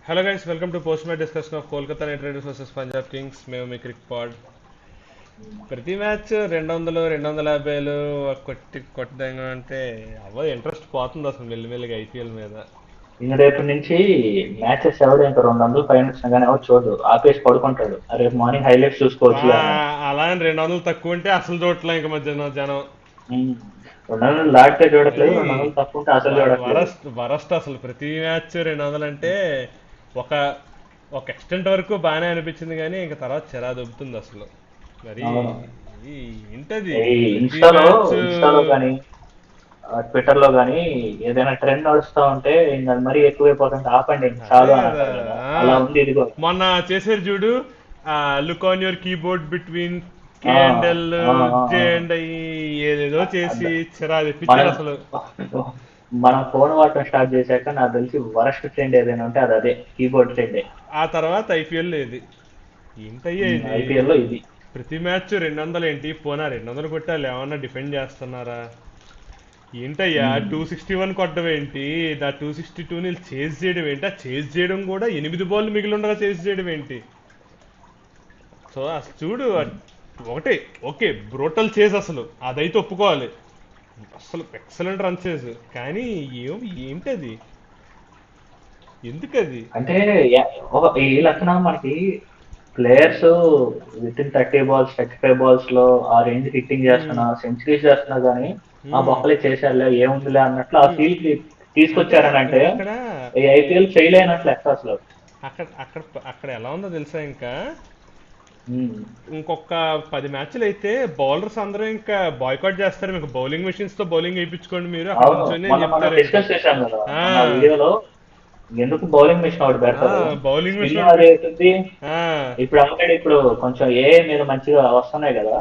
Hello guys, welcome to post match discussion of Kolkata night riders versus Punjab Kings. మేము మీ Crick పాడ్. ప్రతి match 200 250 కొట్టడం అంటే అవ్వ ఇంట్రెస్ట్ పోతుంది అసలు మెల్లిమెల్లిగా ఐపీఎల్ మీద. ఇంక రేపు నుంచి మ్యాచెస్ ఎవడు ఇంకా 200 పైన వచ్చినా కానీ ఎవరు చూడు ఆపేసి పడుకుంటాడు. రేపు మార్నింగ్ హైలైట్స్ బా చూసుకోవచ్చులే అని. అలా అని 200 తక్కువ ఉంటే అసలు చూడట్లే ఇంక మధ్యాహ్నం జనం. ఉమ్. 200 దాటితే మరి చూడట్లేదు, 200 తక్కువ ఉంటే అసలు చూడట్లేదు. వరస్ట్ వరస్ట్ అసలు ప్రతి మ్యాచ్ 200 అంటే ఒక ఒక ఎక్స్టెంట్ వరకు బాగానే అనిపించింది, కానీ ఇంక తర్వాత చెరా దొబ్బుతుంది అసలు. మరి అవును. ఈ ఏంటది ఈ ప్రతి ఇన్స్టాలో మ్యాచ్. ఇన్స్టాలో కానీ ట్విట్టర్ లో కానీ ఏదైనా ట్రెండ్ నడుస్తా ఉంటే ఇంకా అది మరీ ఎక్కువైపోతుంటే ఆపండి ఇంక అదే చాలు అని కదా. అంటారు కదా, ఆ, అలా ఉంది ఇది కూడా. మొన్న చేసారు చూడు. Look on your keyboard between కే ఆ, అండ్ ఎల్, ఆ, ఆ, జే ఆ. అండ్ ఐ, ఏదేదో చేసి అద- చిరా మనం తెప్పించారు అసలు. మనం ఫోన్ వాడటం స్టార్ట్ చేశాక నాకు తెలిసి వరస్ట్ ట్రెండ్ ఏదైనా ఉంటే అది అదే కీబోర్డ్ ట్రెండే. ఆ తర్వాత ఐపీఎల్ ఇది ఏంటయ్యా ఇది. ఐపీఎల్ లో ఇది. ప్రతి మ్యాచ్ 200 ఏంటి, పోనా 200 కొట్టాలి ఏమన్నా డిఫెండ్ చేస్తున్నారా ఏంటయ్యా. ఉమ్. 261 కొట్టడం ఏంటి, దా 262 చేజ్ చేయడం ఏంటి, ఆ చేజ్ చేయడం కూడా 8 బాల్ మిగిలి ఉండగా చేజ్ చేయడం ఏంటి. సో అసలు చూడు ఒకటే ఓకే, బ్రోటల్ చేజ్ అసలు అదైతే ఒప్పుకోవాలి. అసలు ఎక్సలెంట్ రన్ చేజ్, కానీ ఏంటది, ఎందుకది. అంటే ఈ లక్షణం మనకి players with in 30 balls 35 balls లో ఆ రేంజ్ హిట్టింగ్ మ్మ్. చేస్తున్నా, సెంచరీస్ చేస్తున్నా గానీ ఆ మ్మ్. బొక్కలే చేశారులే ఏముందిలే అన్నట్లు ఆ మ్మ్. ఫీల్ కి అంటే తీసుకొచ్చారని అంటే ఇంకక్కడ ఈ ఐపీఎల్ ఫెయిల్ అయినట్లు లెక్క అసలు. అక్కడ అక్కడ అక్కడ ఎలా ఉందో తెలుసా ఇంకా. ఉమ్. ఇంకొక 10 మ్యాచ్లు అయితే బౌలర్స్ అందరూ ఇంకా బాయ్కాట్ చేస్తారు. మీకు బౌలింగ్ మెషిన్స్ తో బౌలింగ్ వేయించుకోండి మీరు అక్కడ అవును, నుంచొని అని మొన్న మనం చెప్తారు ఇంకా. డిస్కస్ చేశాం కదా ఆ, మొన్న వీడియోలో, ఎందుకు బౌలింగ్ మిషన్ ఒకటి ఆ, పెడతారు, బౌలింగ్ స్పిన్ మెషిన్ అది అవుతుంది. ఆ, ఇప్పుడు ఆల్రెడీ ఇప్పుడు కొంచెం ఏ మీద మంచిగా వస్తున్నాయి కదా,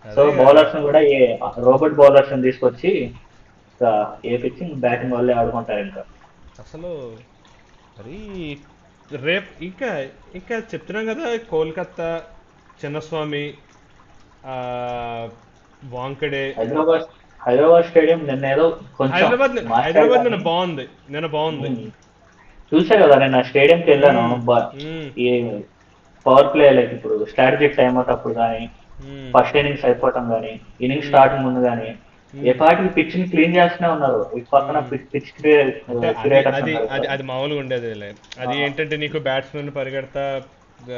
సో అదే కదా. బౌలర్స్ కూడా ఏ రోబోట్ బౌలర్స్ తీసుకొచ్చి ఇంకా ఏ పిచ్చింగ్ బ్యాటింగ్ వాళ్ళే ఆడుకుంటారు ఇంకా. అసలు మరి రేపు ఇంకా ఇంకా చెప్తున్నాం కదా, కోల్కతా, చిన్నస్వామి, ఆ, వాంకడే. హైదరాబాద్ హైదరాబాద్ స్టేడియం నిన్న ఏదో కొంచెం మార్చారు హైదరాబాద్ కానీ. నిన్న బాగుంది. ఉమ్, చూసా కదా నేను స్టేడియంకి వెళ్ళాను. మ్మ్, మ్మ్, ఈ పవర్ ప్లే లైక్ ఇప్పుడు స్ట్రాటజిక్ టైం అవుట్ అప్పుడు కానీ, మ్మ్, ఫస్ట్ ఇన్నింగ్స్ అయిపోవటం కానీ, ఇన్నింగ్స్ మ్మ్, స్టార్ట్ ముందు కానీ ఏ మ్మ్, పాటికి పిచ్ ని క్లీన్ చేస్తూనే ఉన్నారు. ఈ పక్కన మ్మ్. పిచ్ అంటే అది క్రియేటర్స్ అది ఉన్నారు అది కదా. అది మామూలుగా ఉండేది లే. ఆ, అది ఏంటంటే నీకు బ్యాట్స్మెన్ పరిగెడతా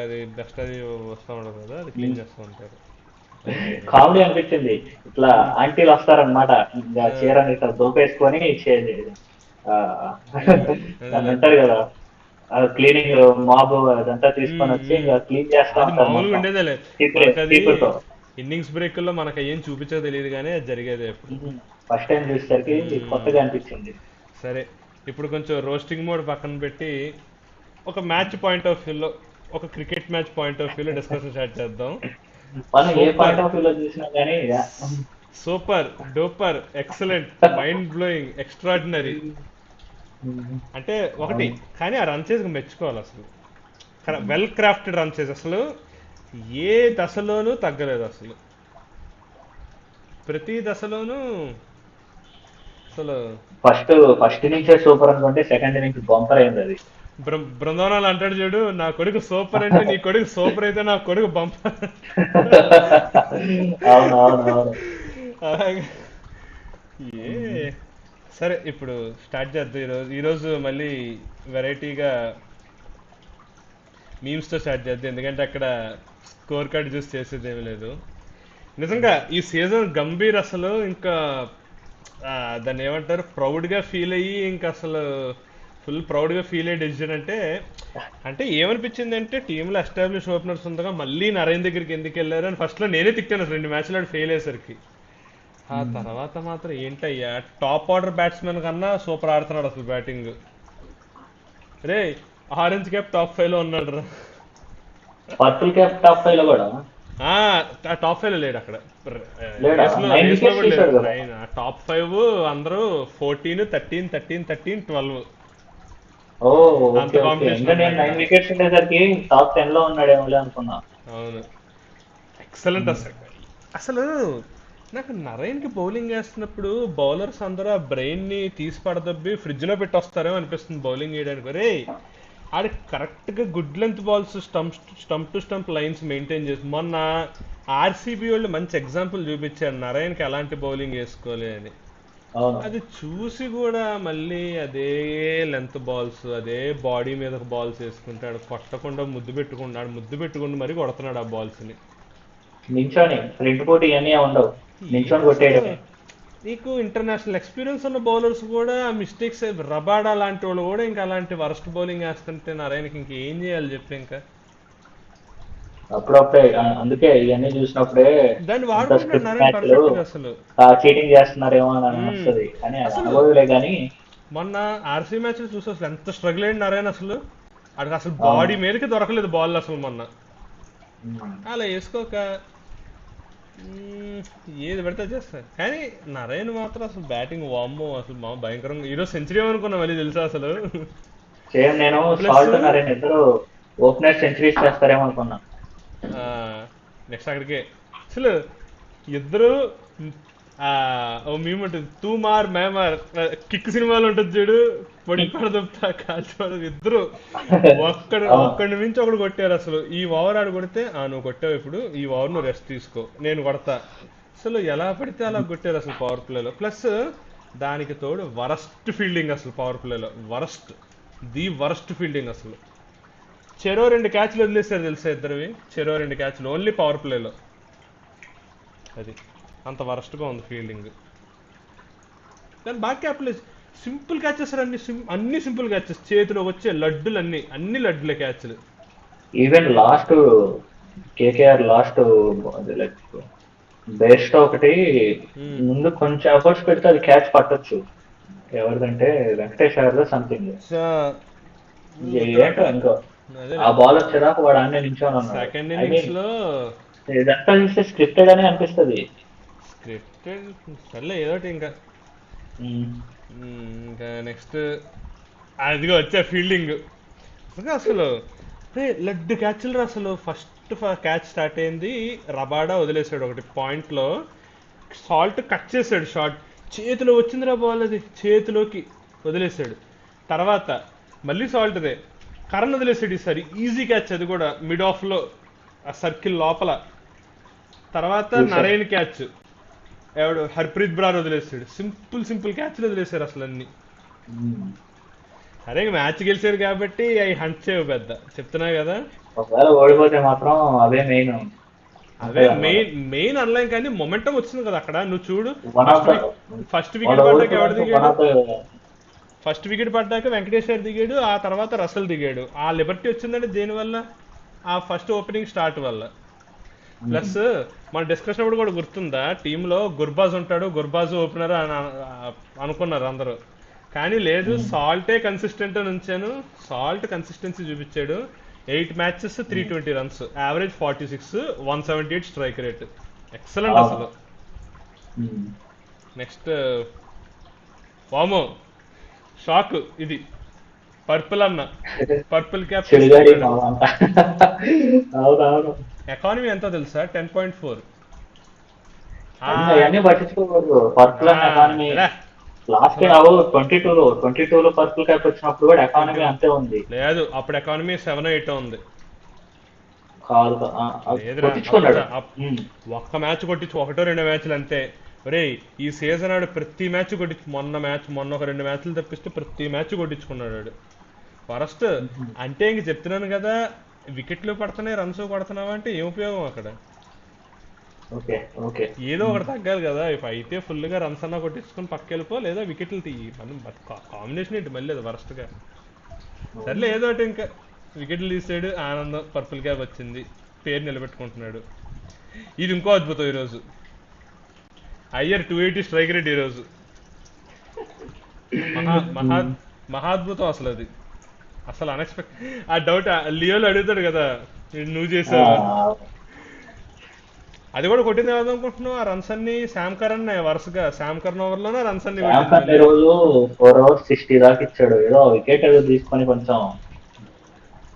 అది డస్ట్ అది వస్తూ ఉండదు కదా, అది క్లీన్ చేస్తూ ఉంటారు. అది కామెడీ అనిపించింది. ఇట్లా మ్మ్. ఆంటీలు వస్తారనమాట, ఇంకా ఆ, చీరని ఇట్లా దోపేసుకొని ఆ, దాన్ని అదేలే. అంటారు కదా, క్లీనింగ్ మాబ్ అదంతా తీసుకొని మ్మ్, వచ్చి మ్మ్. ఇంకా క్లీన్ చేస్తా అది ఉంటారు మామూలుగా మొత్తం ఉండేదేలే. మనకది చీపురుతో. ఇన్నింగ్స్ బ్రేకుల్లో మనకు ఏం చూపించదో తెలియదు, కానీ అది జరిగేదే ఎప్పుడు. ఫస్ట్ టైం చూసేసరికి మ్మ్. కొత్తగా అనిపించింది. సరే, ఇప్పుడు కొంచెం రోస్టింగ్ మోడ్ పక్కన పెట్టి ఒక మ్యాచ్ పాయింట్ ఆఫ్ వ్యూలో, ఒక క్రికెట్ మ్యాచ్ పాయింట్ ఆఫ్ వ్యూలో డిస్కషన్ స్టార్ట్ చేద్దాం. మనం ఏ సూపర్, పాయింట్ ఆఫ్ వ్యూలో చూసినా కానీ super duper excellent mind blowing extraordinary. అంటే ఒకటి, అవును. కానీ ఆ రన్ చేసి మెచ్చుకోవాలి అసలు. వెల్ క్రాఫ్టెడ్ రన్ చేసి అసలు ఏ దశలోనూ తగ్గలేదు అసలు. ప్రతి దశలోనూ అసలు. ఫస్ట్ ఫస్ట్ ఇన్నింగ్స్ సూపర్ అనుకుంటే సెకండ్ ఇన్నింగ్స్ బంపర్ అయింది అది. బృందావనాలు అంటాడు చూడు, నా కొడుకు సూపర్ అంటే నీ కొడుకు సూపర్ అయితే నా కొడుకు బంపర్. అవును, అవును, అవును. అలాగే. ఏ సరే, ఇప్పుడు స్టార్ట్ చేద్దాం. ఈరోజు మళ్ళీ వెరైటీగా మీమ్స్తో స్టార్ట్ చేద్దాం, ఎందుకంటే అక్కడ స్కోర్ కార్డ్ చూసి చేసేది ఏమీ లేదు. నిజంగా ఈ సీజన్ గంభీర్ అసలు ఇంకా. దాన్ని ఏమంటారు, ప్రౌడ్గా ఫీల్ అయ్యి ఇంకా అసలు ఫుల్ ప్రౌడ్గా ఫీల్ అయ్యే డెసిజన్ అంటే. అంటే ఏమనిపించింది అంటే, టీంలో ఎస్టాబ్లిష్ ఓపెనర్స్ ఉండగా మళ్ళీ నరేన్ దగ్గరికి ఎందుకు వెళ్ళారు అని ఫస్ట్లో నేనే తిట్టాను అసలు 2 మ్యాచ్లు ఫెయిల్ అయ్యేసరికి. ఆ తర్వాత మాత్రం ఏంటయ్యా, టాప్ ఆర్డర్ బ్యాట్స్మెన్ కన్నా సూపర్ ఆడుతున్నాడు అసలు బ్యాటింగ్. రే, ఆరెంజ్ క్యాప్ టాప్ 5లో ఉన్నాడు రా. పర్పుల్ క్యాప్ టాప్ 5 లో కూడా టాప్ 5లో లేడు అక్కడ. లేడా? రేస్లో 9 వికెట్స్ కూడా లేడు. తీశాడు కదా. టాప్ 5 అందరూ 14 13 13 13 12. ఓ, అంత ఓకే, ఓకే. కాంపిటీషన్ ఇంకా ఉంది నేను అక్కడ. 9 వికెట్స్ ఉండేసరికి టాప్ 10 లో ఉన్నాడేమోలే అనుకున్నా. అవును, ఎక్సలెంట్ ఉమ్. అసలు. అసలు నాకు నరైన్కి బౌలింగ్ వేస్తున్నప్పుడు బౌలర్స్ అందరూ ఆ బ్రెయిన్ని తీసి పడదబ్బి ఫ్రిడ్జ్లో పెట్టి వస్తారేమో అనిపిస్తుంది బౌలింగ్ వేయడానికి. రే, ఆడ కరెక్ట్గా good length balls stump to stump lines maintain చేసి మొన్న ఆర్సీబీ వాళ్ళు మంచి ఎగ్జాంపుల్ చూపించారు నరేన్కి ఎలాంటి బౌలింగ్ వేసుకోవాలి అని. అవును. అది చూసి కూడా మళ్ళీ అదే లెంత్ బాల్స్ అదే బాడీ మీద బాల్స్ వేసుకుంటాడు, కొట్టకుండా ముద్దు పెట్టుకుని మరీ కొడుతున్నాడు ఆ బాల్స్ని. నించోని ఫ్రంట్ పోటీ ఇవన్నీ ఉండవు, నించోని ఏంటి అసలు కొట్టేయడమే. నీకు ఇంటర్నేషనల్ ఎక్స్పీరియన్స్ ఉన్న బౌలర్స్ కూడా మిస్టేక్స్, రబాడా లాంటి వాళ్ళు కూడా ఇంకా అలాంటి వరస్ట్ బౌలింగ్ వేస్తుంటే నరేన్కి ఇంకేం చేయాలి చెప్పి ఇంకా. అప్పుడప్పుడే అందుకే ఇవన్నీ చూసినప్పుడే దాన్ని అంత వాడుకుంటాడు స్క్రిప్ట్ నరేన్ మ్యాచ్లు పర్ఫెక్ట్గా అసలు. చీటింగ్ చేస్తున్నారేమో అని మ్మ్. వస్తుంది, కానీ అది అసలు అనుభవలే కానీ. మొన్న ఆర్సీ మ్యాచ్ చూసి అసలు ఎంత స్ట్రగుల్ అయ్యింది నరేన్ అసలు. అక్కడ అసలు అవును. బాడీ మీదకి దొరకలేదు బాల్ అసలు మొన్న. మ్మ్. అలా వేసుకోక మ్మ్, ఏది పడితే చేస్తారు. కానీ నరేన్ మాత్రం అసలు బ్యాటింగ్ వామ్మో అసలు మా భయంకరంగా. ఈరోజు సెంచరీ అనుకున్నా మళ్ళీ తెలుసా అసలు. సేమ్ నేను ప్లస్ సాల్ట్ నరేన్ ఇద్దరు ఓపెనర్ సెంచరీస్ చేస్తారేమో అనుకున్నా. నెక్స్ట్ అక్కడికే అసలు ఇద్దరు ఓ మేము ఉంటుంది తూ మార్ మేమార్ కిక్ సినిమాలో ఉంటుంది చూడు, పొడి పడదొప్తా కాల్చోడు ఇద్దరు అవును. ఒక్కడి నుంచి ఒకడు కొట్టారు అసలు. ఈ ఓవర్ ఆడు కొడితే నువ్వు కొట్టావు, ఇప్పుడు ఈ ఓవర్ నువ్వు రెస్ట్ తీసుకో నేను కొడతా. అసలు ఎలా పడితే అలా కొట్టారు అసలు పవర్ ప్లేలో. ప్లస్ దానికి తోడు వరస్ట్ ఫీల్డింగ్ అసలు పవర్ ప్లేలో, వరస్ట్ ఫీల్డింగ్ అసలు. చెరో 2 క్యాచ్లు వదిలేసారు తెలుసా ఇద్దరివి, చెరో 2 క్యాచ్లు ఓన్లీ పవర్ ప్లేలో. అది అంత వరస్ట్గా ఉంది ఫీల్డింగ్. కానీ బాగా క్యాప్టలైజ్, సింపుల్ క్యాచెస్ అన్ని సింపుల్ క్యాచెస్, చేతిలో వచ్చే లడ్డులు అన్ని లడ్డుల క్యాచ్లు. Even last KKR last like best ఒకటి ముందు కొంచెం ఎఫర్ట్స్ పెడితే అది క్యాచ్ పట్టొచ్చు. ఎవరిదంటే వెంకటేష్ అయ్యర్దో సంథింగ్. ఏంటో ఇంకో అదే ఆ బాల్ వచ్చేదాకా వాడు అన్నీ నించొని ఉన్నాడు. సెకండ్ ఐ ఇన్నింగ్స్ మీన్ లో ఇదంతా చూస్తే స్క్రిప్టెడ్ అనే అనిపిస్తుంది. స్క్రిప్టెడ్ సర్లే ఏదోటి ఇంకా. మ్మ్. ఇంకా నెక్స్ట్ అదిగో వచ్చే ఫీల్డింగ్ అసలు లడ్డు క్యాచ్లు రా అసలు. ఫస్ట్ క్యాచ్ స్టార్ట్ అయింది, రబాడా వదిలేసాడు ఒకటి పాయింట్లో, సాల్ట్ కట్ చేశాడు షాట్, చేతిలో వచ్చిందిరా బాల్, అది చేతిలోకి వదిలేసాడు. తర్వాత మళ్ళీ సాల్ట్దే కరణ్ వదిలేసాడు ఈసారి, ఈజీ క్యాచ్ అది కూడా మిడ్ ఆఫ్లో ఆ సర్కిల్ లోపల. తర్వాత నరేన్ క్యాచ్ ఎవడు హర్ప్రీత్ బ్రార్ వదిలేసాడు. సింపుల్ క్యాచ్లు వదిలేశారు అసలు అన్ని. మ్మ్. అరే మ్యాచ్ గెలిచారు కాబట్టి అవి హంట్ చేయవు పెద్ద, చెప్తున్నా కదా. ఒకవేళ ఓడిపోతే మాత్రం అవే మెయిన్ అవే ఉంటుంది అన్నమాట. మెయిన్ అనలేం, కానీ మొమెంటం వచ్చింది కదా అక్కడ. నువ్వు చూడు one of the first wicket వాళ్ళు పడ్డాక ఎవడు ఓడిపోవడానికి వన్ దిగాడు, ఆఫ్ ద. ఫస్ట్ వికెట్ పడ్డాక వెంకటేశ్వర్ దిగాడు, ఆ తర్వాత రసల్ దిగాడు. ఆ లిబర్టీ వచ్చిందంటే దేనివల్ల, ఆ ఫస్ట్ ఓపెనింగ్ స్టార్ట్ వల్ల. ప్లస్ మన డిస్కషన్ అప్పుడు కూడా గుర్తుందా, టీంలో గుర్బాజ్ ఉంటాడు, గుర్బాజ్ ఓపెనర్ అని అనుకున్నారు అందరూ. కానీ లేదు, సాల్టే కన్సిస్టెంట్ అని ఉంచాను. సాల్ట్ కన్సిస్టెన్సీ చూపించాడు. 8 matches 320 runs, average 46, 178 strike rate, excellent అసలు. నెక్స్ట్ వామో షాక్ ఇది, పర్పుల్ అన్న, పర్పుల్ క్యాప్. చెడుగాడి మామ అంట. అవునవును. ఎకానమీ ఎంతో తెలుసా, 10.4. అవన్నీ పట్టించుకోకూడదు. పర్పుల్ అన్న ఎకానమీ లాస్ట్ టైం 22లో పర్పుల్ క్యాప్ వచ్చినప్పుడు కూడా ఎకానమీ అంతే ఉంది. లేదు అప్పుడు ఎకానమీ 7-8 ఉంది. కాదు లేదురా కొట్టించుకున్నాడు. ఒక్క మ్యాచ్ కొట్టించు, 1-2 మ్యాచ్లు అంతే. ఒరే ఈ సీజన్ ఆడు ప్రతి మ్యాచ్ కొట్టించు, మొన్న ఒక 2 మ్యాచ్లు తప్పిస్తే ప్రతి మ్యాచ్ కొట్టించుకున్నాడు ఆడు. ఫస్ట్ అంటే ఇంక చెప్తున్నాను కదా, వికెట్లు పడుతున్నాయి రన్స్ కొడుతున్నావా అంటే ఏం ఉపయోగం అక్కడ. Okay okay. ఏదో ఒకటి తగ్గాలి కదా. ఇఫ్ అయితే ఫుల్గా రన్స్ అన్నా కొట్టించుకొని పక్క వెళ్ళిపో, లేదా వికెట్లు తీయి. మనం కాంబినేషన్ ఏంటి మళ్ళీ అది వరస్ట్గా. సర్లే ఏదో ఒకటి ఇంకా వికెట్లు తీసాడు, ఆనందం, పర్పుల్ క్యాప్ వచ్చింది, పేరు నిలబెట్టుకుంటున్నాడు. ఇది ఇంకో అద్భుతం ఈరోజు, అయ్యర్ 280 స్ట్రైక్ రేట్ ఈరోజు. మహాద్భుతం అసలు అది, అసలు అన్ఎక్స్పెక్ట్. ఆ డౌట్ లియోలో అడుగుతాడు కదా, నువ్వు చేసావా, అది కూడా కొట్టింది కదా అనుకుంటున్నావు. ఆ రన్స్ అన్ని శామ్ కరణ్ వరుసగా, శామ్ కరణ్ ఓవర్లోనే రన్స్ అన్ని కొట్టింది. రోజు 4 overs 60 దాకా ఇచ్చాడు. ఏదో వికెట్ ఏదో తీసుకొని కొంచెం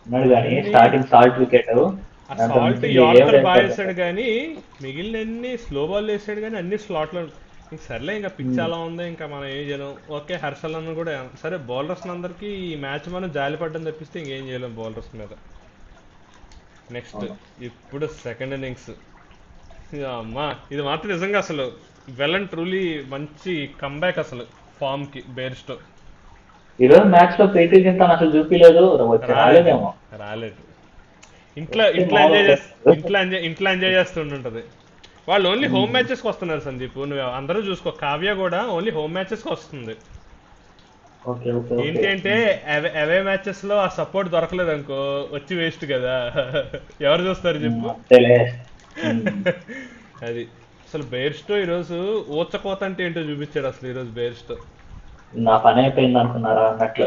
ఉన్నాడు, కానీ స్టార్టింగ్ సాల్ట్ వికెట్. ఆ సాల్ట్ యార్కర్ బాగా వేసాడు కానీ మిగిలిన అన్ని స్లో బాల్ వేసాడు, కానీ అన్ని స్లాట్లో. ఇంక సర్లే ఇంకా పిచ్ అలా ఉంది, ఇంకా మనం ఏం చేయలేం. ఓకే హర్షల్ అన్న కూడా సరే, బౌలర్స్ అందరికి ఈ మ్యాచ్ మనం జాలి పడ్డం తప్పిస్తే ఇంకేం చేయలేం బౌలర్స్ మీద. నెక్స్ట్ అవును. ఇప్పుడు సెకండ్ ఇన్నింగ్స్. అమ్మా ఇది మాత్రం నిజంగా అసలు వెల్ అండ్ ట్రూలీ మంచి కంబ్యాక్ అసలు ఫామ్ కి బేర్స్టో. ఈరోజు మ్యాచ్ లో ప్రీతి జింతాను అసలు చూపించలేదు, వచ్చి రాలేదు రాలేదేమో. రాలేదు. ఇంట్లో వస్తే ఇంట్లో మామూలు ఎంజాయ్ చేస్తూ ప్లేయర్. ఇంట్లో ఎంజాయ్ చేస్తుంటుంటది. వాళ్ళు ఓన్లీ హోమ్ మ్యాచెస్కి వస్తున్నారు సందీప్, నువ్వు అందరూ చూసుకో. కావ్య కూడా ఓన్లీ హోమ్ మ్యాచెస్కి వస్తుంది. Okay okay okay. ఏంటి అంటే అవే మ్యాచెస్ లో ఆ సపోర్ట్ దొరకలేదు అనుకో, వచ్చి వేస్ట్ కదా. ఎవరు చూస్తారు చెప్పు. అంతేలే. ఉమ్. అది అసలు బేర్స్టో ఈరోజు ఊచకోత అంటే ఏంటో చూపించాడు అసలు ఈరోజు బేర్స్టో. నా పని అయిపోయింది అనుకున్నారా అన్నట్లు.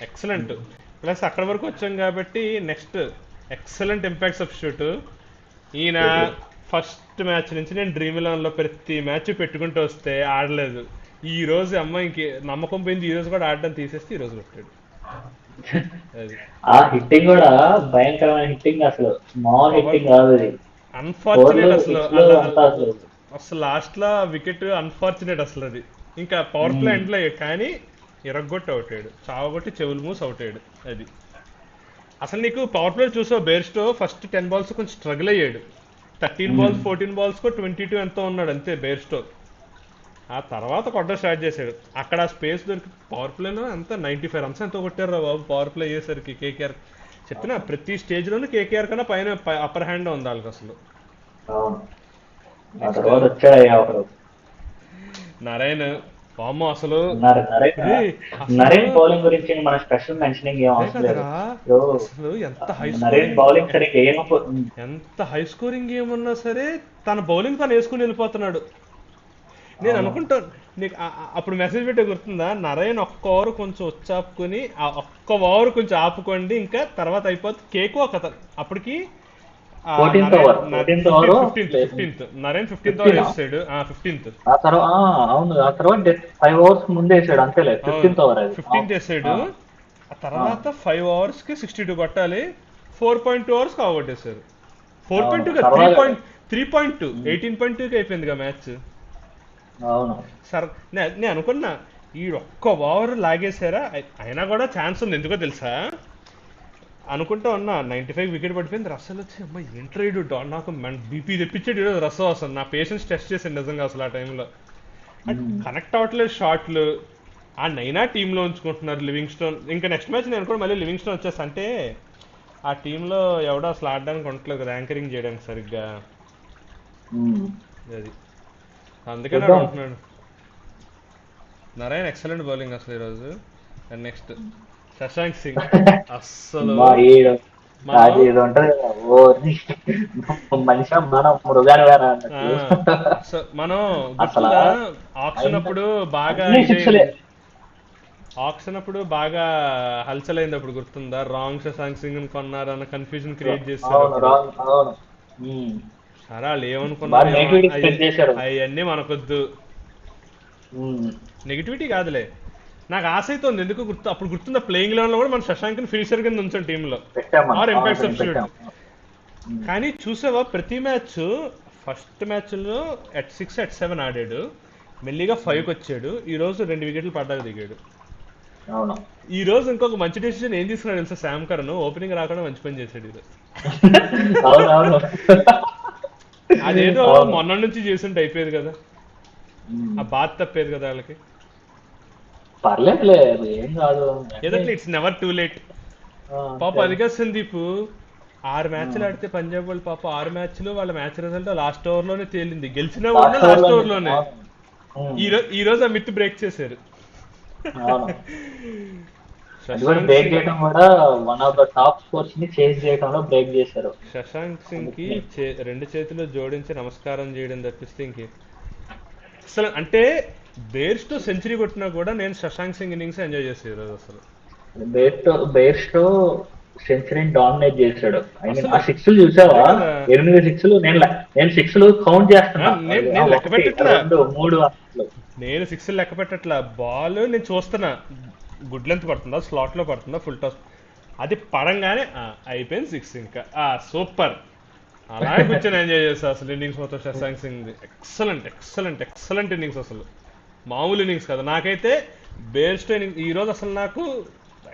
ఎక్సలెంట్. ప్లస్ అక్కడ వరకు వచ్చాం కాబట్టి నెక్స్ట్ ఎక్సలెంట్ ఇంపాక్ట్ సబ్స్టిట్యూట్ ఈయన. ఫస్ట్ మ్యాచ్ నుంచి నేను డ్రీమ్ ఎలెవెన్ లో ప్రతి మ్యాచ్ పెట్టుకుంటూ వస్తే ఆడలేదు. ఈ రోజు అమ్మ ఇంక నమ్మకం పోయింది, ఈ రోజు కూడా ఆడడం తీసేస్తే ఈ రోజు కొట్టాడు. అది ఆ హిట్టింగ్ కూడా భయంకరమైన హిట్టింగ్, అసలు స్మాల్ పవర్. హిట్టింగ్ కాదు అది. ఫోర్లు అన్ఫార్చునేట్ అసలు సిక్స్లు అంతా అసలు. అసలు లాస్ట్ లో వికెట్ అన్ఫార్చునేట్ అసలు అది. ఇంకా పవర్ ప్లే ఉమ్. ఎండ్లో కానీ ఇరగొట్టి అవుట్ అయ్యాడు, చావగొట్టి చెవులు మూసి అవుట్ అయ్యాడు. అది అసలు నీకు పవర్ ప్లే చూసావు, బేర్స్టో ఫస్ట్ 10 balls కొంచెం స్ట్రగుల్ అయ్యాడు. 13 balls 14 balls 22 ఎంతో ఉన్నాడు అంతే బేర్స్టో. ఆ తర్వాత కొట్టడం స్టార్ట్ చేశాడు. అక్కడ స్పేస్ దొరికి పవర్ ప్లేలో అంతా 95 runs ఎంతో కొట్టారు బాబు పవర్ ప్లే అయ్యేసరికి. కేకేఆర్ చెప్తున్నా ప్రతి స్టేజ్లోనూ కేకేఆర్ కన్నా పైన అప్పర్ హ్యాండ్ ఉంది వాళ్ళకి అసలు. అవును. ఆ నెక్స్ట్ తర్వాత వచ్చాడయ్యా ఒకడు. నరైన్. వామ్మో అసలు నరేన్. రే అసలు నరేన్ బౌలింగ్ గురించి మన స్పెషల్ మెన్షనింగ్ ఏం అదే అవసరం లేదు. కదరా. సో అసలు ఎంత హై నరేన్ స్కోరింగ్, బౌలింగ్ సరిగ్గా ఏమో. ఎంత హై స్కోరింగ్ గేమ్ ఉన్నా సరే తన బౌలింగ్ తను వేసుకుని వెళ్ళిపోతున్నాడు. నేను అవును. అనుకుంటాను నీకు అప్పుడు మెసేజ్ పెట్టే గుర్తుందా, నరైన్ ఒక్క ఓవర్ కొంచెం వచ్చాపుకుని ఆ ఒక్క ఓవర్ కొంచెం ఆపుకోండి ఇంకా తర్వాత అయిపోతుంది కేకు ఒక అప్పటికి 14th over 14th over. Fifteenth Narine 15th over 15. వేసాడు. 15th. ఆ తర్వాత అవును, ఆ తర్వాత 5 hours ముందే వేసాడు అంతేలే. అవును 15th ఓవర్ అది. 15th వేసాడు. ఆ తర్వాత 5 ఓవర్స్కి 62 కొట్టాలి. 4.2 అవర్స్కి అవగొట్టేశారు. అవును 4.2 త్రీ సరదాగా. పాయింట్ 3.2 18.2కి అయిపోయిందిగా మ్యాచ్. అవును. సర్ నేను అనుకున్నా ఈ ఒక్క ఓవర్ లాగేశారా, అయినా కూడా ఛాన్స్ ఉంది. ఎందుకో తెలుసా అనుకుంటా ఉన్నా. 95 వికెట్ పడిపోయింది. రస్సెల్ వచ్చి అమ్మ ఎంట్రీడు నాకు బీపీ తెప్పించాడు ఈరోజు రస్సెల్. అసలు నా పేషెన్స్ టెస్ట్ చేశాడు నిజంగా అసలు ఆ టైంలో. కనెక్ట్ అవ్వట్లేదు షాట్లు. ఆ నైనా టీంలో ఉంచుకుంటున్నారు లివింగ్స్టోన్. ఇంకా నెక్స్ట్ మ్యాచ్ నేను కూడా మళ్ళీ లివింగ్స్టోన్ వచ్చేస్తా అంటే ఆ టీంలో ఎవడో అసలు ఆడడానికి ఉండట్లేదు కదా, యాంకరింగ్ చేయడానికి సరిగ్గా. అది అందుకని ఆడు చూద్దాం. ఉంటున్నాడు. నారాయణ ఎక్సలెంట్ బౌలింగ్ అసలు ఈరోజు. And next Shashank Singh. అస్సలు మా ఈడు మనం అది ఇది ఉంటది కదా, ఓ మనిషి మనం మృగాని వేరా ఆ, అన్నట్టు. మనం అసలు గుర్తుందా ఆక్షన్ అప్పుడు బాగా అన్ని సిక్స్లే. ఇదైంది. ఆక్షన్ అప్పుడు బాగా హల్చల్ అయింది అప్పుడు గుర్తుందా, రాంగ్ శశాంక్ సింగ్ కొన్నారన్న కన్ఫ్యూజన్ క్రియేట్ చేశారు అవును అప్పుడు. రాంగ్. అవును. ఉమ్. సరే వాళ్ళు బాగా ఏమనుకున్నారు ఏమో, నెగిటివిటీ అవి స్ప్రెడ్ చేశారు. అవన్నీ మనకొద్దు. ఉమ్. నెగిటివిటీ కాదులే, నాకు ఆశ అయితే ఉంది. ఎందుకు అప్పుడు గుర్తుందా ప్లేయింగ్ లెవెన్లో కూడా మన శశాంక్ని ఫినిషర్ కింద ఉంచాం టీంలో, పెట్టాం మనం. ఆర్ అవును ఇంపాక్ట్ సబ్స్టిట్యూట్. పెట్టాం. ఉమ్. కానీ చూసావా ప్రతి మ్యాచ్ ఫస్ట్ మ్యాచ్లో at 6 at 7 ఆడాడు, మెల్లిగా 5కి వచ్చాడు. ఈ రోజు 2 వికెట్లు పడ్డాక దిగాడు. అవును. ఈ రోజు ఇంకొక మంచి డెసిషన్ ఏం తీసుకున్నాడు తెలుసా, శామ్ కరన్ ఓపెనింగ్ రాకుండా మంచి పని చేశాడు ఈరోజు. అవును. అవును. అదేదో అవును. మొన్న నుంచి చేస్తుంటే అయిపోయేది కదా, ఉమ్. ఆ బాధ తప్పేది కదా వాళ్ళకి. పర్లేదులే, అది ఏం కాదు ఏదో అన్నీ. It's never too late. పాప అంతే. అదిగా సందీప్ 6 మ్యాచ్లు ఉమ్. ఆడితే పంజాబ్ వాళ్ళు పాప 6 మ్యాచ్లు వాళ్ళ మ్యాచ్ రిజల్ట్ లాస్ట్ ఓవర్లోనే తేలింది. గెలిచినా కూడా లాస్ట్ ఓవర్ లాస్ట్ లోనే. ఓవర్లోనే. అవును. ఉమ్. ఈ రోజు ఆ మిత్ బ్రేక్ చేశారు. అవును. అది కూడా శశాంక్ బ్రేక్ సింగ్. చేయడం కూడా one of the top scores ని చేంజ్ చేయడంలో బ్రేక్ చేశారు. శశాంక్ సింగ్ కి అందుకని. రెండు చేతులు జోడించి నమస్కారం చేయడం తప్పిస్తే ఇంకే అసలు అంటే బేర్స్తో సెంచరీ కొట్టినా కూడా నేను శశాంక్ సింగ్ ఇన్నింగ్స్ ఎంజాయ్ చేస్తాను ఈరోజు అసలు. బేర్స్టో సెంచరీని డామినేట్ చేశాడు. ఐ మీన్ ఆ అసలు సిక్స్లు చూసావా? అదే కదా. 8 సిక్స్లు. నేను సిక్స్లు కౌంట్ చేస్తున్నా. నేను ఆ నేను లెక్క 1 పెట్టట్లా, 2 3 అన్నట్లు. నేను 6 లెక్క పెట్టట్లా. బాల్ నేను చూస్తున్నా గుడ్ లెంత్ పడుతుందా, స్లాట్లో పడుతుందా, ఫుల్ టాస్, అది పడంగానే అయిపోయింది 6 ఇంకా సూపర్. అలాగే కూర్చొని ఎంజాయ్ చేస్తా అసలు ఇన్నింగ్స్ మొత్తం Shashank Singh excellent excellent excellent innings అసలు మామూలు ఇన్నింగ్స్ కదా. నాకైతే బేస్డ్ ఇన్నింగ్స్ ఈ రోజు అసలు నాకు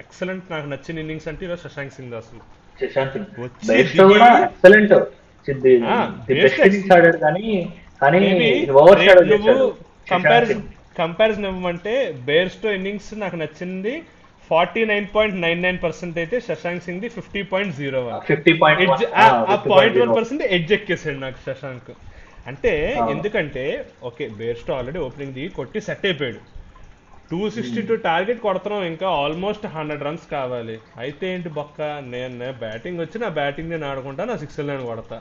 ఎక్సలెంట్, నాకు నచ్చిన ఇన్నింగ్స్ అంటే ఈరోజు శశాంక్ సింగ్ అసలు శశాంక్ సింగ్ వచ్చి బెస్ట్ దిగి కూడా excellent. The best best innings ఆడాడు కానీ కానీ మేబీ ఓవర్ రేట్ షాడో నువ్వు చేశాడు శశాంక్ సింగ్. కంపారిజన్ ఇవ్వమంటే బేర్స్టో ఇన్నింగ్స్ నాకు నచ్చింది 49.99% అయితే శశాంక్ సింగ్ ది 50.01. 50.1 ఆ 0.1% ఎడ్జ్ ఎక్కేసాడు నాకు శశాంక్. అంటే ఎందుకంటే ఓకే బేర్స్టో ఆల్రెడీ ఓపెనింగ్ దిగి కొట్టి సెట్ అయిపోయాడు, 262 టార్గెట్ కొడుతున్నాం, ఇంకా ఆల్మోస్ట్ 100 రన్స్ కావాలి. అయితే ఏంటి బొక్క, నేను బ్యాటింగ్ వచ్చి నా బ్యాటింగ్ నేను ఆడుకుంటా, నా 6 నేను కొడతా.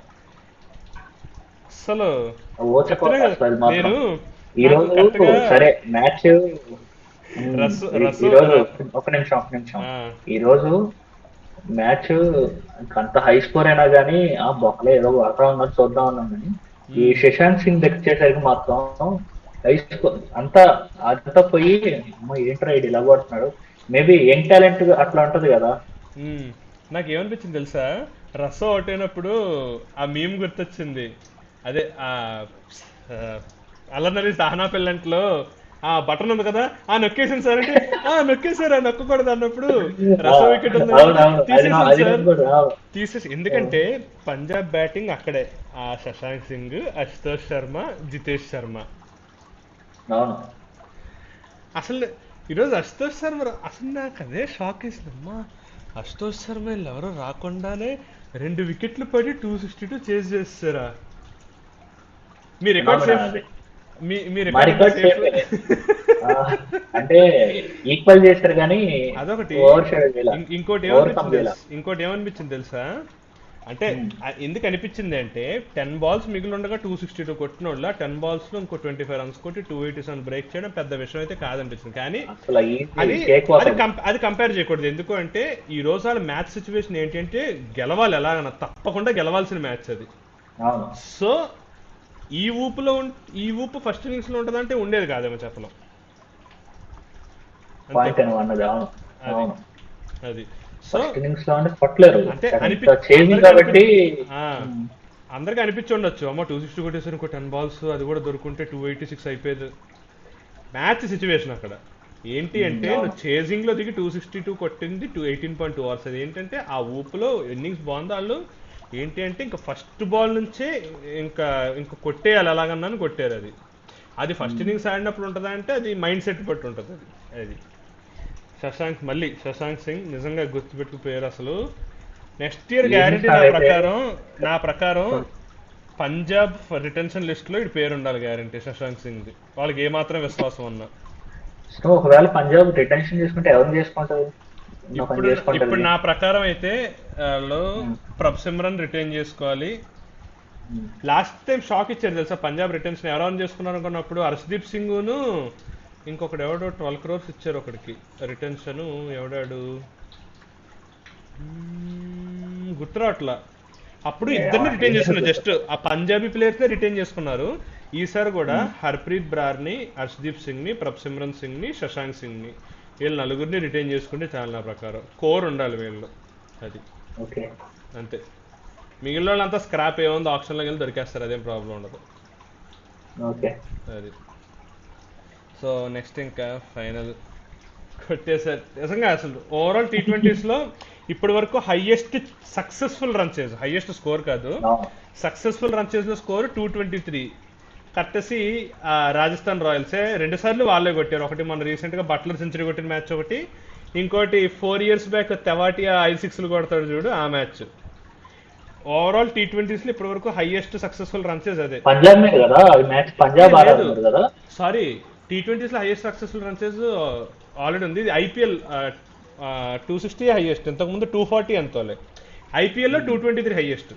అసలు చెప్తున్నా కదా నేను ఈ రోజు సరే మ్యాచ్ రసు ఈ రోజు ఒక నిమిషం ఈ రోజు మ్యాచ్ అంత హై స్కోర్ అయినా కానీ ఆ బొక్కలే ఏదో వాతా ఉన్నది చూద్దాం అన్నాం కానీ ఈ శశాంక్ సింగ్ దగ్గర వచ్చేసరికి మాత్రం హై స్కోర్ అంతా పోయి అమ్మ ఏంట్రా ఇది ఇలా కొడుతున్నాడు. మేబీ యంగ్ టాలెంట్ అట్లా ఉంటది కదా. నాకు ఏమనిపించింది తెలుసా, రసో అవుట్ అయినప్పుడు ఆ మీమ్ గుర్తొచ్చింది. అదే అల్లనరి సహనా పిల్లంట్లో ఆ బటన్ ఉంది కదా, ఆ నొక్కేసింది సార్ అంటే నొక్కేసారు, నొక్కకూడదు అన్నప్పుడు రసో వికెట్ ఉంది తీసేసింది సార్, తీసేసి. ఎందుకంటే పంజాబ్ బ్యాటింగ్ అక్కడే ఆ శశాంక్ సింగ్, అశుతోష్ శర్మ, జితేష్ శర్మ. అసలు ఈరోజు అశుతోష్ శర్మ అసలు నాకు అదే షాక్ వేసిందమ్మా. అశుతోష్ శర్మ ఎవరో రాకుండానే 2 వికెట్లు పడి 262 చేజ్ చేస్తారా? మీ రికార్డ్ సేఫ్, మీ రికార్డ్ సేఫ్ అంటే ఈక్వల్ చేస్తారు కానీ అదొకటి. ఇంకోటి ఏమనిపించింది తెలుసా, అంటే ఎందుకు అనిపించింది అంటే 10 balls మిగిలి ఉండగా 262 కొట్టిన వాళ్ళ 10 balls లో ఇంకో 25 runs కొట్టి 287 బ్రేక్ చేయడం పెద్ద విషయం అయితే కాదనిపించింది. కానీ అది కంపేర్ చేయకూడదు. ఎందుకు అంటే ఈ రోజు వాళ్ళ మ్యాచ్ సిచ్యువేషన్ ఏంటంటే గెలవాలి, ఎలాగన్నా తప్పకుండా గెలవాల్సిన మ్యాచ్ అది. సో ఈ ఊపు ఫస్ట్ ఇన్నింగ్స్ లో ఉంటదంటే ఉండేది కాదేమో చెప్పలేం. అది సో అంటే అందరికి అనిపించి ఉండొచ్చు, అమ్మ 260 కొట్టేసారు, ఇంకో 10 balls అది కూడా దొరుకుంటే 286 అయిపోయేది. మ్యాచ్ సిచ్యువేషన్ అక్కడ ఏంటి అంటే నువ్వు చేజింగ్ లో దిగి 262 కొట్టింది 18.2 hours. అది ఏంటంటే ఆ ఊపులో ఇన్నింగ్స్ బాగుంది, వాళ్ళు ఏంటి అంటే ఇంకా ఫస్ట్ బాల్ నుంచే ఇంకా కొట్టేయాలి ఎలాగన్నాను కొట్టారు. అది ఫస్ట్ ఇన్నింగ్స్ ఆడినప్పుడు ఉంటుందా అంటే అది మైండ్ సెట్ బట్టి ఉంటుంది. అది శశాంక్ సింగ్ నిజంగా గుర్తుపెట్టుకుపోయారు అసలు. నెక్స్ట్ ఇయర్ గ్యారంటీ నా ప్రకారం పంజాబ్ రిటెన్షన్ లిస్ట్ లో ఇటు పేరు ఉండాలి గ్యారంటీ శశాంక్ సింగ్ ది, వాళ్ళకి ఏమాత్రం విశ్వాసం ఉన్నా. సో ఒకవేళ పంజాబ్ రిటెన్షన్ చేసుకుంటే ఎవరు చేసుకుంటారు? ఇప్పుడు నా ప్రకారం అయితే ప్రభ్ సిమ్రన్ రిటైన్ చేసుకోవాలి. లాస్ట్ టైం షాక్ ఇచ్చారు తెలుసా పంజాబ్ రిటెన్షన్ ఎవరెవరు చేసుకున్నారు అనుకున్నప్పుడు, హర్షదీప్ సింగ్ ను ఇంకొకటి ఎవడో 12 crores ఇచ్చారు ఒకటికి రిటెన్షన్. ఎవడాడు గుర్తురావట్లా. అప్పుడు ఇద్దరిని రిటైన్ చేసుకున్నారు, జస్ట్ ఆ పంజాబీ ప్లేయర్స్ నే రిటైన్ చేసుకున్నారు. ఈసారి కూడా హర్ప్రీత్ బ్రార్ని, హర్షదీప్ సింగ్ ని, ప్రభ్ సిమ్రన్ సింగ్ ని, శశాంక్ సింగ్ ని, వీళ్ళు 4గురిని రిటైన్ చేసుకుంటే చాలా నా ప్రకారం. కోర్ ఉండాలి వీళ్ళు, అది అంతే. మిగిలిన వాళ్ళంతా స్క్రాప్ ఏముంది ఆప్షన్లోకి వెళ్ళి దొరికేస్తారు, అదేం ప్రాబ్లం ఉండదు. అది సో నెక్స్ట్ ఇంకా ఫైనల్ కొట్టేసారు నిజంగా. అసలు ఓవరాల్ T20s ఇప్పటి వరకు highest successful run chase, highest score కాదు, సక్సెస్ఫుల్ రన్ చేసిన స్కోర్ 223. కట్టేసి రాజస్థాన్ రాయల్సే 2 సార్లు వాళ్ళే కొట్టారు. ఒకటి మన రీసెంట్ గా బట్లర్ సెంచరీ కొట్టిన మ్యాచ్ ఒకటి, ఇంకోటి 4 years బ్యాక్ తెవాటియా 5 6లు కొడతాడు చూడు ఆ మ్యాచ్. ఓవరాల్ T20s ఇప్పటి వరకు హైయెస్ట్ సక్సెస్ఫుల్ రన్ చేజ్ అదే. Sorry T20s highest successful run chase already ఉంది. ఇది IPL 260 హైయెస్ట్, ఇంతకుముందు 240 ఎంతోలే. IPL లో 223 హైయెస్ట్.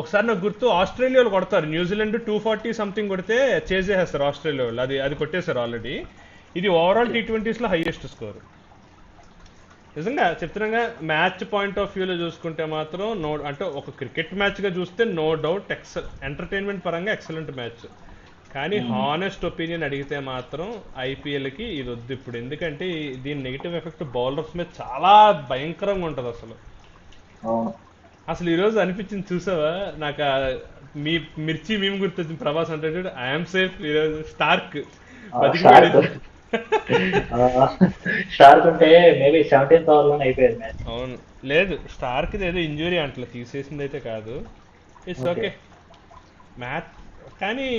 ఒకసారి నాకు గుర్తు ఆస్ట్రేలియాలో కొడతారు, న్యూజిలాండ్ 240 సంథింగ్ కొడితే చేజ్ చేసేస్తారు ఆస్ట్రేలియా వాళ్ళు, అది కొట్టేశారు ఆల్రెడీ. ఇది ఓవరాల్ T20s హైయెస్ట్ స్కోర్. నిజంగా చెప్తున్నాగా మ్యాచ్ పాయింట్ ఆఫ్ వ్యూలో చూసుకుంటే మాత్రం అంటే ఒక క్రికెట్ మ్యాచ్గా చూస్తే నో డౌట్ ఎంటర్టైన్మెంట్ పరంగా ఎక్సలెంట్ మ్యాచ్. కానీ హానెస్ట్ ఒపీనియన్ అడిగితే మాత్రం IPLకి ఇది వద్దు ఇప్పుడు. ఎందుకంటే దీని నెగిటివ్ ఎఫెక్ట్ బౌలర్స్ మీద చాలా భయంకరంగా ఉంటుంది అసలు. అసలు ఈ రోజు అనిపించింది చూసావా నాకు మీ మిర్చి మేము గుర్తొచ్చింది ప్రభాస్ అంటే ఐఎమ్ సేఫ్ ఈరోజు స్టార్క్ బతికిపోయాడు షార్క్ షార్క్ ఉంటే మేబీ 17th ఓవర్ లోనే అయిపోయేది మ్యాచ్. అవును. లేదు స్టార్క్ ఏదో ఇంజురీ అంటలే తీసేసింది అయితే కాదు. It's okay. ఓకే. మ్యాచ్ కానీ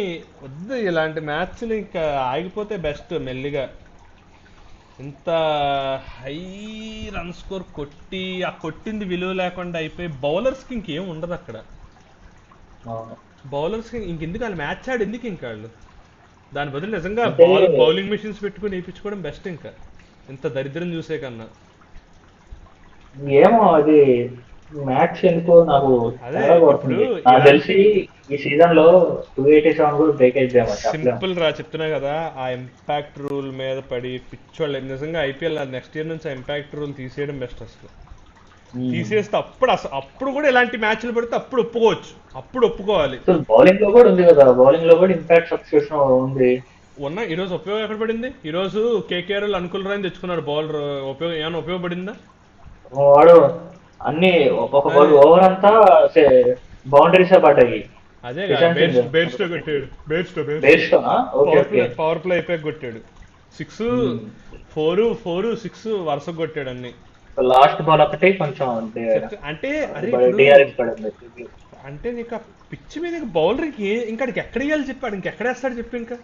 వద్దు ఇలాంటి మ్యాచ్లు ఇంకా ఆగిపోతే బెస్ట్ మెల్లిగా. ఇంత హై రన్ స్కోర్ కొట్టి ఆ కొట్టింది విలువ లేకుండా అయిపోయి బౌలర్స్కి ఇంకేం ఉండదు అక్కడ. అవును. బౌలర్స్కి ఇంకెందుకు వాళ్ళు మ్యాచ్ ఆడి ఎందుకు ఇంకా వాళ్ళు దాని బదులు నిజంగా అంటే బౌలింగ్ మెషిన్స్ పెట్టుకుని వేయించుకోవడం బెస్ట్ ఇంకా ఇంత దరిద్రం చూసే కన్నా. ఏమో అది మ్యాచ్ ఎందుకో నాకు అదే తేడా ఇప్పుడు కొడుతుంది. నాకు ఇలాంటి తెలిసి ఈ సీజన్ లో 287 కూడా బ్రేక్ అయిద్దేమో చెప్పలేము. సింపుల్ రా చెప్తున్నా కదా ఆ ఇంపాక్ట్ రూల్ మీద పడి పిచ్చోళ్ళు నిజంగా ఐపీఎల్ నెక్స్ట్ ఇయర్ నుంచి ఆ ఇంపాక్ట్ రూల్ తీసేయడం బెస్ట్ అసలు. ఉమ్. తీసేస్తే అప్పుడు కూడా ఇలాంటి మ్యాచ్లు పడితే అప్పుడు ఒప్పుకోవచ్చు, అప్పుడు ఒప్పుకోవాలి. అసలు బౌలింగ్ లో కూడా ఉంది కదా, బౌలింగ్ లో కూడా ఇంపాక్ట్ సబ్స్టిట్యూషన్ ఉంది. ఈరోజు ఉపయోగం ఎక్కడ పడింది? ఈరోజు కేకేఆర్ అనుకుల్ రాయని తెచ్చుకున్నాడు బౌలర్, ఉపయోగం ఏమైనా ఉపయోగపడిందా? వాడు అన్ని ఒక్కొక్క అదే ఓవర్ అంతా బౌండరీసే పడ్డాయి. అదేగా సుశాంత్ సింగ్ బేర్స్టో కొట్టాడు. బేర్స్టో బేర్స్టోనా? Okay okay. పవర్ ప్లే అయిపోయి కొట్టాడు. సిక్స్, ఫోర్ సిక్స్ వరుస కొట్టాడు అన్ని. లాస్ట్ బాల్ ఒకటి కొంచెం అంటే అరే ఇప్పుడు డిఆర్ఎస్ పడింది. అంటే నీకు ఆ పిచ్చి మీద బౌలర్కి ఇంకా ఆడికి ఎక్కడ వేయాలి చెప్పాడు, ఇంకెక్కడేస్తాడు చెప్పు ఇంకా.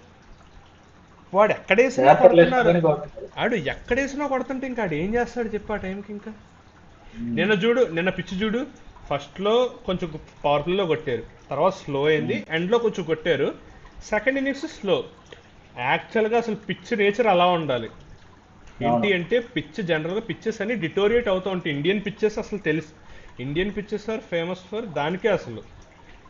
వాడు ఎక్కడేసినా పేపర్ కొడుతున్నారు, వేసుకొని కొడుతున్నారు. ఆడు ఎక్కడేసినా కొడుతుంటే ఇంకా ఆడు ఏం చేస్తాడు చెప్పు ఆ టైంకి ఇంకా. ఉమ్. నిన్న పిచ్చి చూడు, ఫస్ట్లో కొంచెం పవర్ ప్లేలో కొట్టారు, తర్వాత స్లో అయింది, ఎండ్లో కొంచెం కొట్టారు, సెకండ్ ఇన్నింగ్స్ స్లో. యాక్చువల్గా అసలు పిచ్ నేచర్ అలా ఉండాలి. ఏంటి అవును. అంటే పిచ్ జనరల్గా పిచ్చెస్ అని డిటోరియేట్ అవుతూ ఉంటాయి. ఇండియన్ పిచ్చెస్ అసలు తెలుసు, Indian pitches are famous for దానికే. అసలు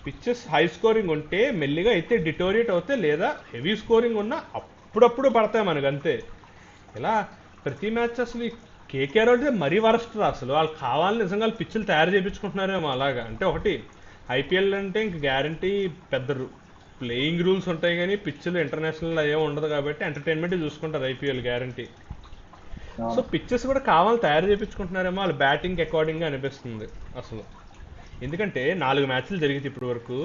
పిచ్చెస్ హై స్కోరింగ్ ఉంటే మెల్లిగా అయితే డిటోరియేట్ అవుతాయి, లేదా హెవీ స్కోరింగ్ ఉన్నా అప్పుడప్పుడు పడతాయి మనకు అంతే. ఇలా ప్రతి మ్యాచ్ అసలు ఈ కేకేఆర్ అంటే మరీ వరస్ట్ రా అసలు. వాళ్ళు కావాలని నిజంగా వాళ్ళు పిచ్చులు తయారు చేయించుకుంటున్నారేమో అలాగా. అంటే ఒకటి ఐపీఎల్ అంటే ఇంక గ్యారంటీ పెద్ద ప్లేయింగ్ రూల్స్ ఉంటాయి కానీ పిచ్చులు ఇంటర్నేషనల్ ఏమో ఉండదు కాబట్టి ఎంటర్టైన్మెంట్ చూసుకుంటారు ఐపీఎల్ గ్యారంటీ. సో అవును. పిచ్చెస్ కూడా కావాలని తయారు చేయించుకుంటున్నారేమో వాళ్ళు బ్యాటింగ్ అకార్డింగ్గా అనిపిస్తుంది అసలు. ఎందుకంటే 4 మ్యాచ్లు జరిగింది ఇప్పటి వరకు.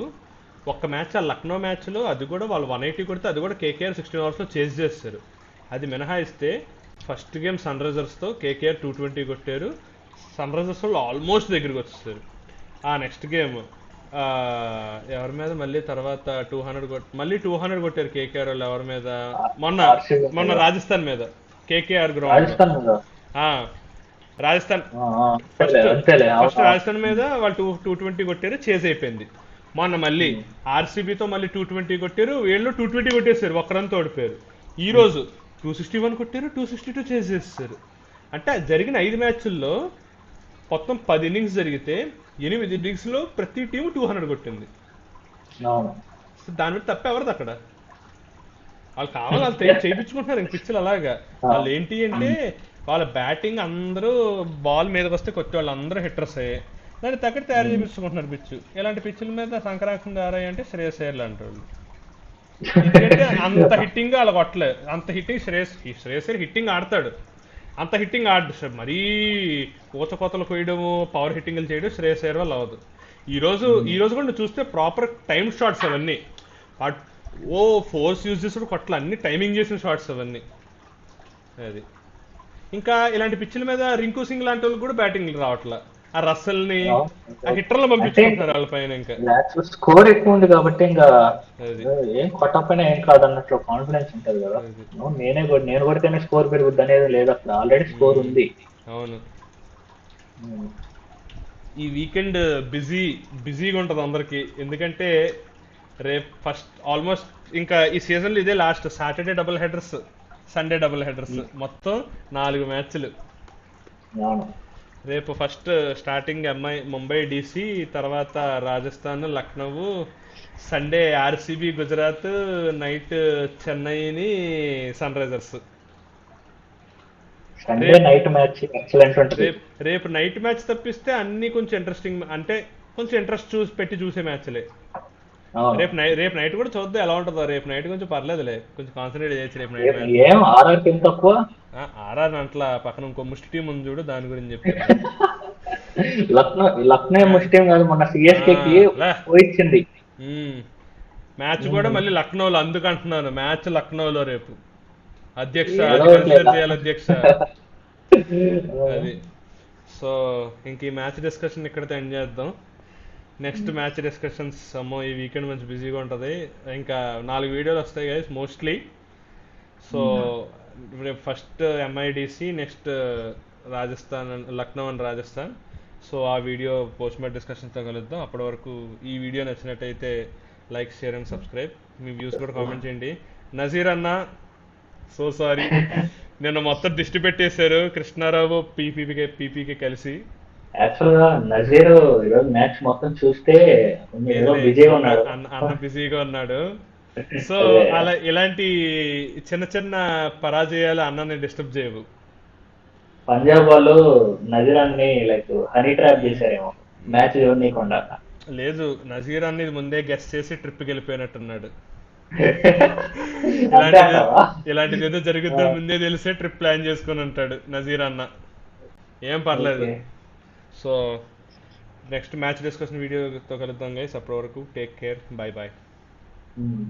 ఒక్క మ్యాచ్ ఆ లక్నో మ్యాచ్లో అది కూడా వాళ్ళు 180 కొడితే అది కూడా కేకేఆర్ 16 ఓవర్స్లో చేజ్ చేస్తారు. అది మినహాయిస్తే ఫస్ట్ గేమ్ సన్ రైజర్స్తో కేకేఆర్ 220 కొట్టారు, సన్ రైజర్స్ వాళ్ళు ఆల్మోస్ట్ దగ్గరికి వచ్చేసారు. ఆ నెక్స్ట్ గేమ్ ఎవరి మీద మళ్ళీ తర్వాత 200 మళ్ళీ 200 కొట్టారు కేకేఆర్ వాళ్ళు ఎవరి మీద, మొన్న ఆర్సీబీ మొన్న మీద. రాజస్థాన్ మీద కేకేఆర్ గ్రౌండ్లో. రాజస్థాన్ మీద. రాజస్థాన్ అంతేలే ఫస్ట్ అంతేలే, ఫస్ట్ అవును. రాజస్థాన్ మీద వాళ్ళు 220 కొట్టారు, చేజ్ అయిపోయింది. మొన్న మళ్ళీ ఆర్సీబీతో మళ్ళీ 220 కొట్టారు, వీళ్ళు 220 కొట్టేశారు, ఒక్క రన్ ఓడిపోయారు. ఈ రోజు 261 కొట్టారు, 262 చేజ్ చేసేసారు. అంటే జరిగిన 5 మ్యాచ్ల్లో మొత్తం 10 ఇన్నింగ్స్ జరిగితే 8 ఇన్నింగ్స్లో ప్రతి టీము 200 కొట్టింది. అవును. సో దాని మీద తప్ప ఎవరిది అక్కడ? వాళ్ళు కావాలి వాళ్ళు చేయించుకుంటున్నారు ఇంక పిచ్చులు అలాగా. వాళ్ళు ఏంటి అంటే వాళ్ళ బ్యాటింగ్ అందరూ బాల్ మీదకి వస్తే కొట్టే వాళ్ళు అందరూ హిట్టర్స్ అయ్యాయి, దాన్ని తగ్గట్టు తయారు చేయించుకుంటున్నారు పిచ్చు. ఇలాంటి పిచ్చుల మీద సంక్రాంతి ఆరాయి అంటే శ్రేయస్ అయ్యర్ లాంటి వాళ్ళు. ఎందుకంటే అంత హిట్టింగ్ అలా కొట్టలేదు, అంత హిట్టింగ్ శ్రేయస్ అయ్యర్ హిట్టింగ్ ఆడతాడు, అంత హిట్టింగ్ ఆడు మరీ కోతలు కొయ్యడము పవర్ హిట్టింగ్లు చేయడం శ్రేయస్ అయ్యర్ వల్ల అవ్వదు. ఈ రోజు కూడా నువ్వు చూస్తే ప్రాపర్ టైమ్ షాట్స్ అవన్నీ, ఓ ఫోర్స్ యూజ్ చేసిన కొట్ల అన్ని టైమింగ్ చేసిన షాట్స్ అవన్నీ. అది ఇంకా ఇలాంటి పిచ్చుల మీద రింకు సింగ్ లాంటి వాళ్ళు కూడా బ్యాటింగ్ రావట్లా, ఆ రస్సల్ని ఆ హిట్టర్లు అంటే పంపించుకుంటున్నారు వాళ్ళ పైన. ఇంకా మ్యాచ్ స్కోర్ ఎక్కువ ఉంది కాబట్టి ఇంకా అది ఏం కొట్టకపోయినా ఏం కాదన్నట్లు కాన్ఫిడెన్స్ ఉంటుంది కదా. అది నేను కొడితేనే స్కోర్ పెరుగుద్ది అనేది లేదు, అక్కడ ఆల్రెడీ స్కోర్ ఉమ్, ఉంది. అవును. ఉమ్. ఈ వీకెండ్ బిజీగా ఉంటుంది అందరికి, ఎందుకంటే రేపు ఫస్ట్ ఆల్మోస్ట్ ఇంకా ఈ సీజన్లో ఇదే last. Saturday double headers, Sunday double headers, మొత్తం 4 మ్యాచ్లు. అవును. రేపు ఫస్ట్ స్టార్టింగ్ ముంబై డీసీ, తర్వాత Rajasthan Lucknow, Sunday RCB Gujarat, night చెన్నైని సన్ రైజర్స్. సండే రేపు నైట్ మ్యాచ్ ఎక్సలెంట్ ఉంటుంది. రేపు రేపు నైట్ మ్యాచ్ తప్పిస్తే అన్ని కొంచెం ఇంట్రెస్టింగ్, అంటే కొంచెం ఇంట్రెస్ట్ పెట్టి చూసే మ్యాచ్లే. అవును. రేపు నైట్ కూడా చూద్దాం ఎలా ఉంటుందో. రేపు నైట్ కొంచెం పర్లేదులే, కొంచెం కాన్సన్ట్రేట్ చేయొచ్చు రేపు నైట్ మ్యాచ్. ఏం ఆర్ఆర్ టీం తక్కువ. ఆర్ఆర్ అట్లా పక్కన ఇంకో ముష్టి టీం ఉంది చూడు, దాని గురించి చెప్తున్నా. లక్నో ముష్టి కాదు మొన్న సిఎస్కే కి లే పోయిచ్చింది. మ్యాచ్ కూడా మళ్ళీ లక్నోలో, అందుకంటున్నాను మ్యాచ్ లక్నోలో రేపు. అధ్యక్ష ఏదో అది కన్సిడర్ ఒకట్లేదు. చేయాలి అధ్యక్ష. అది సో ఇంక ఈ మ్యాచ్ డిస్కషన్ ఇక్కడితో ఎండ్ చేద్దాం. నెక్స్ట్ మ్యాచ్ డిస్కషన్స్ అమ్మో ఈ వీకెండ్ మంచి బిజీగా ఉంటుంది. ఇంకా 4 వీడియోలు వస్తాయి గైస్ మోస్ట్లీ. సో రేపు first MIDC, next Rajasthan Lucknow and Rajasthan. So ఆ వీడియో పోస్ట్ మ్యాచ్ డిస్కషన్తో కలుద్దాం. అప్పటి వరకు ఈ వీడియో నచ్చినట్టయితే like, share and subscribe. Me views కూడా కామెంట్ చేయండి. నజీర్ అన్న సో సారీ, నిన్న మొత్తం దిష్టి పెట్టేశారు కృష్ణారావు పీపీకి కలిసి. యాక్చువల్ గా నజీర్ ఈరోజు మ్యాచ్ మొత్తం చూస్తే ఏదో బిజీగా ఉన్నాడు. అన్న బిజీగా ఉన్నాడు. సో అదే. అలా ఇలాంటి చిన్న చిన్న పరాజయాలు అన్నని డిస్టర్బ్ చేయవు. పంజాబ్ వాళ్ళు నజీరాన్ని లైక్ హనీ ట్రాప్ చేశారేమో మ్యాచ్ చూడనీయకుండా. లేదు, నజీర్ అన్ని ముందే గెస్ట్ చేసి ట్రిప్కి వెళ్ళిపోయినట్టున్నాడు. అంతే ఇలాంటిది అంటావా? ఇలాంటిది ఏదో జరుగుతుందో ముందే తెలిసే ట్రిప్ ప్లాన్ చేసుకుని ఉంటాడు నజీర్ అన్న. ఏం పర్లేదు. Okay. So next match discussion వీడియోతో కలుద్దాం గైస్. అప్పటి వరకు టేక్ కేర్, బాయ్ బాయ్. ఉమ్.